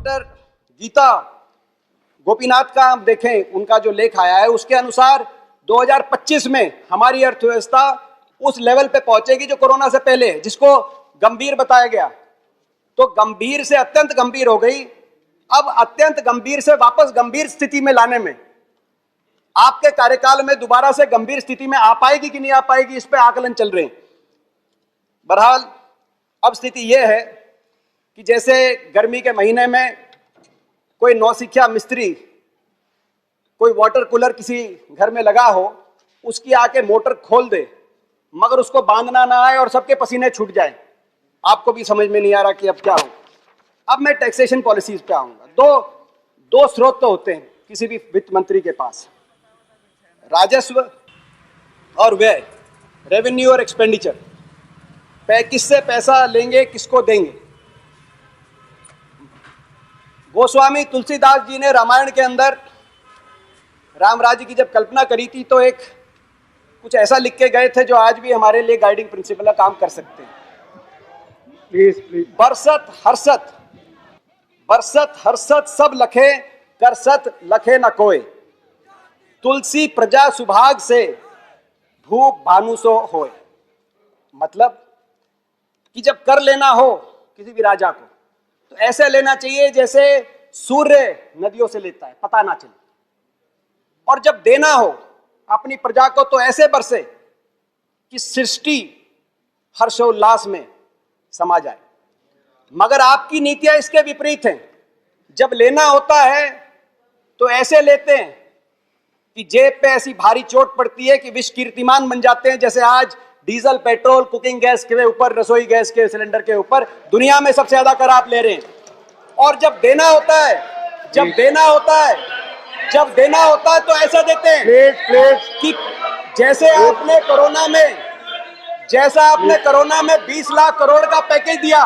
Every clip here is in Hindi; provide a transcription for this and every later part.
डॉक्टर गीता गोपीनाथ का आप देखें, उनका जो लेख आया है उसके अनुसार 2025 में हमारी अर्थव्यवस्था उस लेवल पे पहुंचेगी जो कोरोना से पहले, जिसको गंभीर बताया गया, तो गंभीर से अत्यंत गंभीर हो गई। अब अत्यंत गंभीर से वापस गंभीर स्थिति में लाने में आपके कार्यकाल में दोबारा से गंभीर स्थिति में आ पाएगी कि नहीं आ पाएगी, इस पे आकलन चल रहे हैं। बहरहाल अब स्थिति यह है कि जैसे गर्मी के महीने में कोई नौसिखिया मिस्त्री कोई वाटर कूलर किसी घर में लगा हो, उसकी आके मोटर खोल दे मगर उसको बांधना ना आए और सबके पसीने छूट जाए, आपको भी समझ में नहीं आ रहा कि अब क्या हो। अब मैं टैक्सेशन पॉलिसीज पे आऊंगा। दो स्रोत तो होते हैं किसी भी वित्त मंत्री के पास, राजस्व और व्यय, रेवेन्यू और एक्सपेंडिचर। किससे पैसा लेंगे, किसको देंगे। गोस्वामी तुलसीदास जी ने रामायण के अंदर राम राज्य की जब कल्पना करी थी तो एक कुछ ऐसा लिख के गए थे जो आज भी हमारे लिए गाइडिंग प्रिंसिपल का काम कर सकते हैं। प्लीज बरसत हर्षत सब लखे, करसत लखे न कोय, तुलसी प्रजा सुभाग से भूप भानुसो होय। मतलब कि जब कर लेना हो किसी भी राजा को तो ऐसे लेना चाहिए जैसे सूर्य नदियों से लेता है, पता ना चले, और जब देना हो अपनी प्रजा को तो ऐसे बरसे कि सृष्टि हर्षोल्लास में समा जाए। मगर आपकी नीतियां इसके विपरीत हैं। जब लेना होता है तो ऐसे लेते हैं कि जेब पे ऐसी भारी चोट पड़ती है कि विश्व कीर्तिमान बन जाते हैं, जैसे आज डीजल, पेट्रोल, कुकिंग गैस के ऊपर, रसोई गैस के सिलेंडर के ऊपर दुनिया में सबसे ज्यादा कर आप ले रहे हैं। और जब देना होता है तो ऐसा देते हैं कि जैसे आपने कोरोना में 20 लाख करोड़ का पैकेज दिया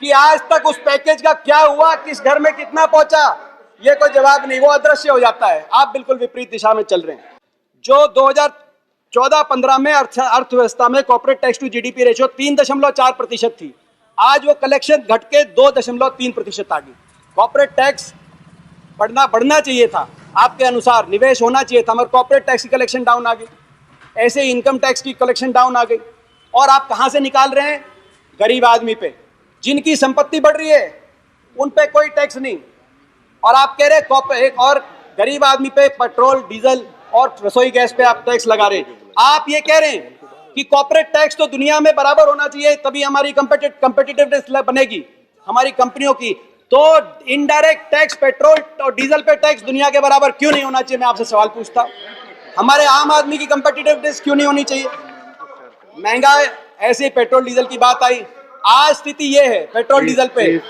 कि आज तक उस पैकेज का क्या हुआ, किस घर में कितना पहुंचा, ये कोई जवाब नहीं, वो अदृश्य हो जाता है। आप बिल्कुल विपरीत दिशा में चल रहे हैं। जो 2014-15 में अर्थव्यवस्था में corporate tax to GDP ratio 3.4% थी, आज वो कलेक्शन घट के 2.3% आ गई। कॉर्पोरेट टैक्स बढ़ना चाहिए था आपके अनुसार, निवेश होना चाहिए था, मगर कॉर्पोरेट टैक्स की कलेक्शन डाउन आ गई। ऐसे इनकम टैक्स की कलेक्शन डाउन आ गई। और आप कहां से निकाल रहे हैं? गरीब आदमी पे, जिनकी संपत्ति बढ़ रही है उन पे कोई टैक्स नहीं। और आप कह रहे एक और गरीब आदमी पे पेट्रोल, डीजल और रसोई गैस पे आप टैक्स लगा रहे हैं। आप ये कह रहे हैं कि कॉर्पोरेट टैक्स तो दुनिया में बराबर होना चाहिए, तभी हमारी कंपेटिटिवनेस बनेगी हमारी कंपनियों की। तो इनडायरेक्ट टैक्स, पेट्रोल और डीजल पे टैक्स दुनिया के बराबर क्यों नहीं होना चाहिए? मैं आपसे सवाल पूछता हूं, हमारे आम आदमी की कंपेटिटिवनेस क्यों नहीं होनी चाहिए? महंगा ऐसे पेट्रोल डीजल की बात आई, आज स्थिति ये है पेट्रोल डीजल पे आज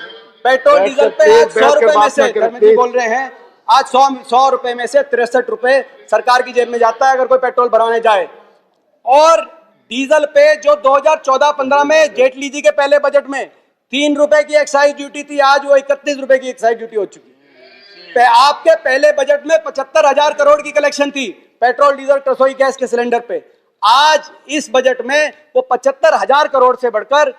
100 रुपए में से, धर्मेंद्र जी बोल रहे हैं, आज 100 रुपए में से 63 रुपए सरकार की जेब में जाता है अगर कोई पेट्रोल भरवाने जाए। और डीजल पे जो 2014-15 में जेटली जी के पहले बजट में 3 रुपए की एक्साइज ड्यूटी थी, आज वो 31 रुपए की एक्साइज ड्यूटी हो चुकी है। आपके पहले बजट में 75,000 करोड़ की कलेक्शन थी पेट्रोल, डीजल, रसोई गैस के सिलेंडर पे। आज इस बजट में वो 75,000 करोड़ से बढ़कर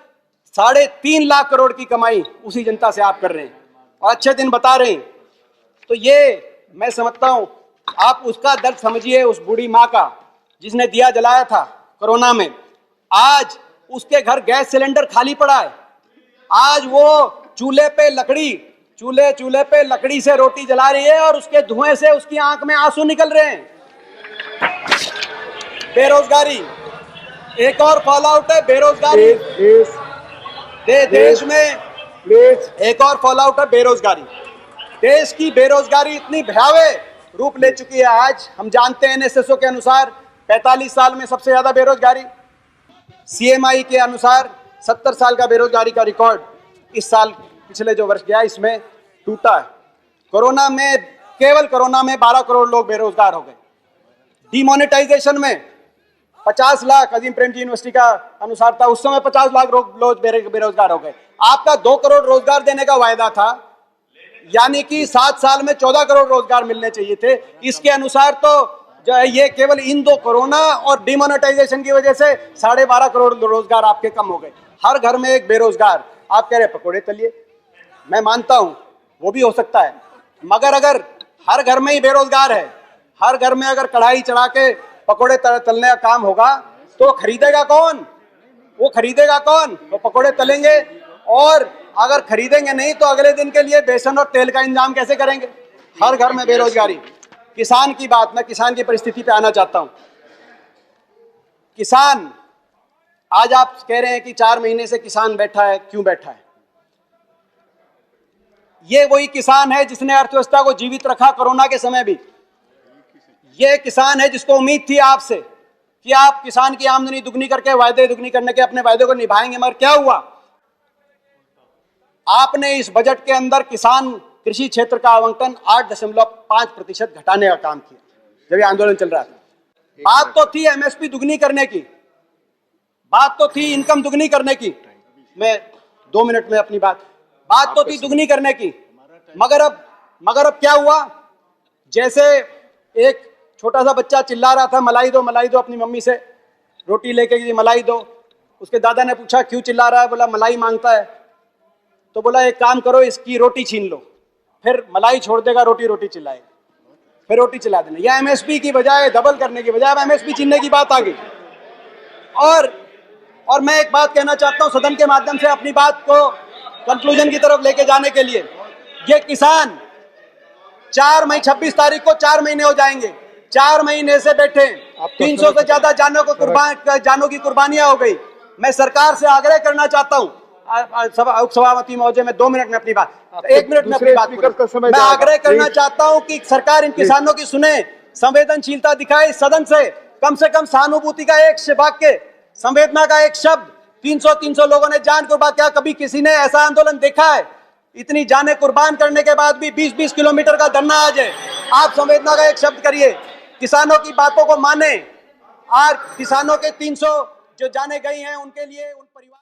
3.5 लाख करोड़ की कमाई उसी जनता से आप कर रहे हैं और अच्छे दिन बता रहे हैं। तो ये मैं समझता हूं, आप उसका दर्द समझिए, उस बूढ़ी माँ का जिसने दिया जलाया था कोरोना में, आज उसके घर गैस सिलेंडर खाली पड़ा है। आज वो चूल्हे पे लकड़ी से रोटी जला रही है और उसके धुएं से उसकी आंख में आंसू निकल रहे हैं। बेरोजगारी एक और फॉल आउट है, बेरोजगारी देश में एक और फॉल आउट है बेरोजगारी। देश की बेरोजगारी इतनी भयावह रूप ले चुकी है। आज हम जानते हैं एनएसएसओ के अनुसार 45 साल में सबसे ज्यादा बेरोजगारी, सीएमआई के अनुसार 70 साल का बेरोजगारी का रिकॉर्ड इस साल, पिछले जो वर्ष गया इसमें टूटा है। केवल कोरोना में 12 करोड़ लोग बेरोजगार हो गए। डिमोनेटाइजेशन में 50 लाख, अजीम प्रेमजी यूनिवर्सिटी का अनुसार था, उस समय 50 लाख लोग बेरोजगार हो गए। आपका 2 करोड़ रोजगार देने का वायदा था, यानी कि 7 साल में 14 करोड़ रोजगार मिलने चाहिए थे। इसके अनुसार तो जो है ये केवल इन 2 कोरोना और डिमोनेटाइजेशन की वजह से 12.5 करोड़ रोजगार आपके कम हो गए। हर घर में एक बेरोजगार। आप कह रहे पकोड़े तलिए, मैं मानता हूं वो भी हो सकता है, मगर अगर हर घर में ही बेरोजगार है, हर घर में अगर कढ़ाई चढ़ा के पकोड़े तलने का काम होगा तो खरीदेगा कौन? वो खरीदेगा कौन? वो पकोड़े तलेंगे, और अगर खरीदेंगे नहीं तो अगले दिन के लिए बेसन और तेल का इंतजाम कैसे करेंगे? हर घर में बेरोजगारी। किसान की बात, मैं किसान की परिस्थिति पे आना चाहता हूं। किसान, आज आप कह रहे हैं कि 4 महीने से किसान बैठा है, क्यों बैठा है? ये वही किसान है जिसने अर्थव्यवस्था को जीवित रखा कोरोना के समय भी। ये किसान है जिसको उम्मीद थी आपसे कि आप किसान की आमदनी दुगनी करके, वायदे दुगनी करने के अपने वायदे को निभाएंगे, मगर क्या हुआ? आपने इस बजट के अंदर किसान कृषि क्षेत्र का आवंटन 8.5% घटाने का काम किया जब ये आंदोलन चल रहा था। बात तो थी एमएसपी दुगनी करने की, बात तो थी इनकम दुगनी करने की, मैं 2 मिनट में अपनी बात तो थी दुगनी करने की, मगर अब क्या हुआ? जैसे एक छोटा सा बच्चा चिल्ला रहा था, मलाई दो अपनी मम्मी से, रोटी लेके गई, मलाई दो। उसके दादा ने पूछा क्यों चिल्ला रहा है? बोला मलाई मांगता है। तो बोला एक काम करो, इसकी रोटी छीन लो, फिर मलाई छोड़ देगा, रोटी चिल्लाएगा, फिर रोटी चिल्ला देना। या एमएसपी की बजाय, डबल करने की बजाय अब एमएसपी छीनने की बात आ गई। और मैं एक बात कहना चाहता हूं सदन के माध्यम से, अपनी बात को कंक्लूजन की तरफ लेके जाने के लिए। ये किसान 26 तारीख को 4 महीने हो जाएंगे, 4 महीने से बैठे, 300 से ज्यादा जानों की कुर्बानियां हो गई। मैं सरकार से आग्रह करना चाहता हूं, उपसभापति महोदय, मैं 2 मिनट में अपनी बात, 1 मिनट में अपनी बात, मैं आग्रह करना चाहता हूं कि सरकार इन किसानों की सुने, संवेदनशीलता दिखाए, सदन से कम सहानुभूति का एक वाक्य, संवेदना का एक शब्द। 300 लोगों ने जान कुर्बान किया। कभी किसी ने ऐसा आंदोलन देखा है? इतनी जानें कुर्बान करने के बाद भी 20-20 किलोमीटर का धरना आ जाए। आप संवेदना का एक शब्द करिए, किसानों की बातों को माने, और किसानों के 300 जो जाने गई हैं उनके लिए, उन परिवार